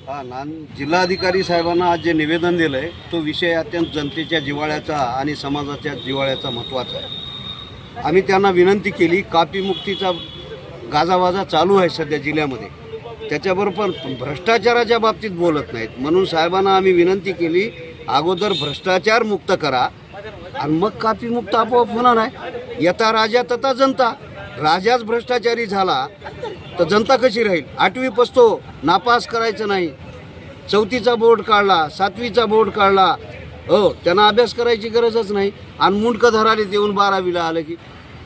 जिल्हाधिकारी साहेबांना आज जे निवेदन दिलं आहे तो विषय अत्यंत जनतेच्या जिव्हाळ्याचा आणि समाजाच्या जिव्हाळ्याचा महत्त्वाचा आहे. आम्ही त्यांना विनंती केली, कापीमुक्तीचा गाजावाजा चालू आहे सध्या जिल्ह्यामध्ये, त्याच्याबरोबर पण भ्रष्टाचाराच्या बाबतीत बोलत नाहीत. म्हणून साहेबांना आम्ही विनंती केली, अगोदर भ्रष्टाचार मुक्त करा आणि मग कापीमुक्त आपोआप होणार आहे. यथा राजा तथा जनता. राजाच भ्रष्टाचारी झाला तर जनता कशी राहील? 8वी पसतो नापास करायचं नाही, 4थीचा बोर्ड काढला, 7वीचा बोर्ड काढला, त्यांना अभ्यास करायची गरजच नाही आणि मुंडकं धराले देऊन 12वीला आलं की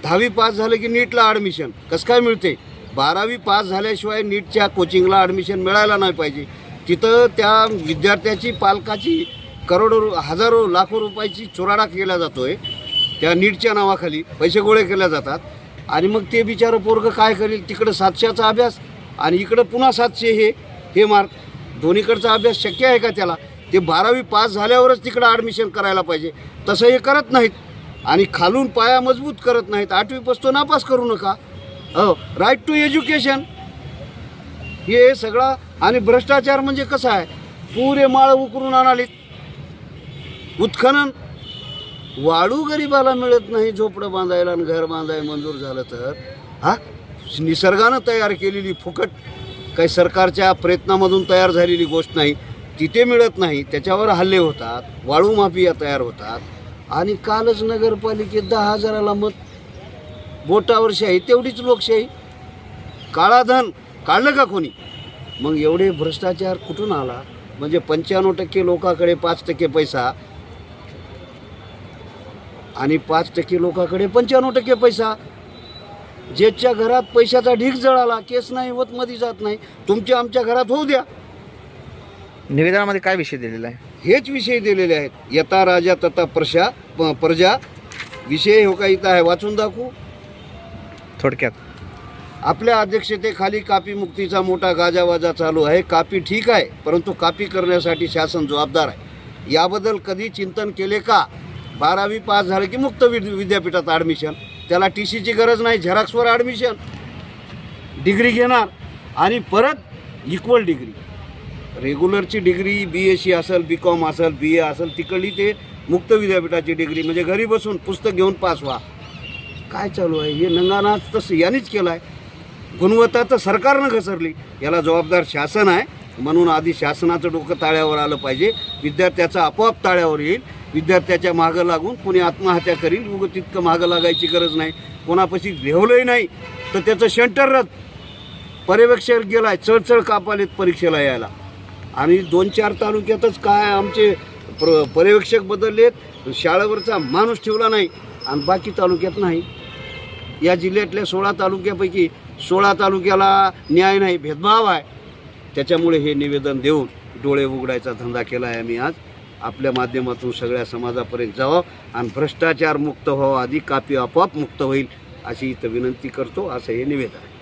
10वी पास झालं की नीटला ॲडमिशन कसं काय मिळते? 12वी पास झाल्याशिवाय नीटच्या कोचिंगला ॲडमिशन मिळायला नाही पाहिजे. तिथं त्या विद्यार्थ्याची पालकाची करोडो हजारो लाखो रुपयाची चुराडा केला जातो आहे. त्या नीटच्या नावाखाली पैसे गोळे केले जातात आणि मग ते बिचारं पोरगं काय करेल? तिकडं 700चा अभ्यास आणि इकडं पुन्हा 700 हे मार्क. दोन्हीकडचा अभ्यास शक्य आहे का त्याला? ते 12वी पास झाल्यावरच तिकडं ॲडमिशन करायला पाहिजे. तसं हे करत नाहीत आणि खालून पाया मजबूत करत नाहीत. 8वी पसतो नापास करू नका. राईट टू एज्युकेशन हे सगळा. आणि भ्रष्टाचार म्हणजे कसं आहे? पुरे माळ उकरून आणालीत, उत्खनन. वाळू गरिबाला मिळत नाही झोपडं बांधायला आणि घर बांधायला मंजूर झालं तर निसर्गानं तयार केलेली फुकट, काही सरकारच्या प्रयत्नामधून तयार झालेली गोष्ट नाही, तिथे मिळत नाही. त्याच्यावर हल्ले होतात, वाळू माफिया तयार होतात. आणि कालच नगरपालिकेत 10,000ला मत, बोटावर शाही, तेवढीच लोकशाही. काळा धन काढलं का कोणी? मग एवढे भ्रष्टाचार कुठून आला? म्हणजे 95% लोकांकडे 5% पैसा आणि 5% लोकांकडे 95% पैसा. ज्याच्या घरात पैशाचा ढीग जळाला, केस नाही होत, मध्ये जात नाही. तुमच्या आमच्या घरात होऊ द्या. निवेदनामध्ये काय विषय दिलेला आहे? हेच विषय दिलेले आहेत. यथा राजा तथा प्रजा विषय हो का इथं आहे, वाचून दाखवू थोडक्यात. आपल्या अध्यक्षतेखाली कापीमुक्तीचा मोठा गाजावाजा चालू आहे. कापी ठीक आहे, परंतु कापी करण्यासाठी शासन जबाबदार आहे. याबद्दल कधी चिंतन केले का? 12वी पास झालं की मुक्त विद्यापीठात ॲडमिशन, त्याला TCची गरज नाही, झेरॉक्सवर ॲडमिशन, डिग्री घेणार आणि परत इक्वल डिग्री. रेग्युलरची डिग्री BSc असेल, BCom असेल, BA असेल, तिकडली ते मुक्त विद्यापीठाची डिग्री, म्हणजे घरी बसून पुस्तक घेऊन पास व्हा. काय चालू आहे हे? नंगानाच तसं यांनीच केलं आहे. गुणवत्ता तर सरकारनं घसरली, याला जबाबदार शासन आहे. म्हणून आधी शासनाचं डोकं ताळ्यावर आलं पाहिजे. विद्यार्थ्याचा आपोआप ताळ्यावर येईल. विद्यार्थ्याच्या मागं लागून कोणी आत्महत्या करील, उगं तितकं मागं लागायची गरज नाही. कोणापाशी लिहवलंही नाही तर त्याचं सेंटर रद्द. पर्यवेक्षक गेला आहे, चळचळ कापालेत परीक्षेला यायला. आणि 2-4 तालुक्यातच काय आमचे पर्यवेक्षक बदललेत, शाळेवरचा माणूस ठेवला नाही आणि बाकी तालुक्यात नाही. या जिल्ह्यातल्या 16 तालुक्यापैकी 16 तालुक्याला न्याय नाही, भेदभाव आहे. त्याच्यामुळे हे निवेदन देऊन डोळे उघडायचा धंदा केला आहे आम्ही आज. आपल्या माध्यमातून सगळ्या समाजापर्यंत जावं आणि भ्रष्टाचार मुक्त व्हावं, आधी कापी आपोआप मुक्त होईल अशी इथं विनंती करतो. असं हे निवेदन आहे.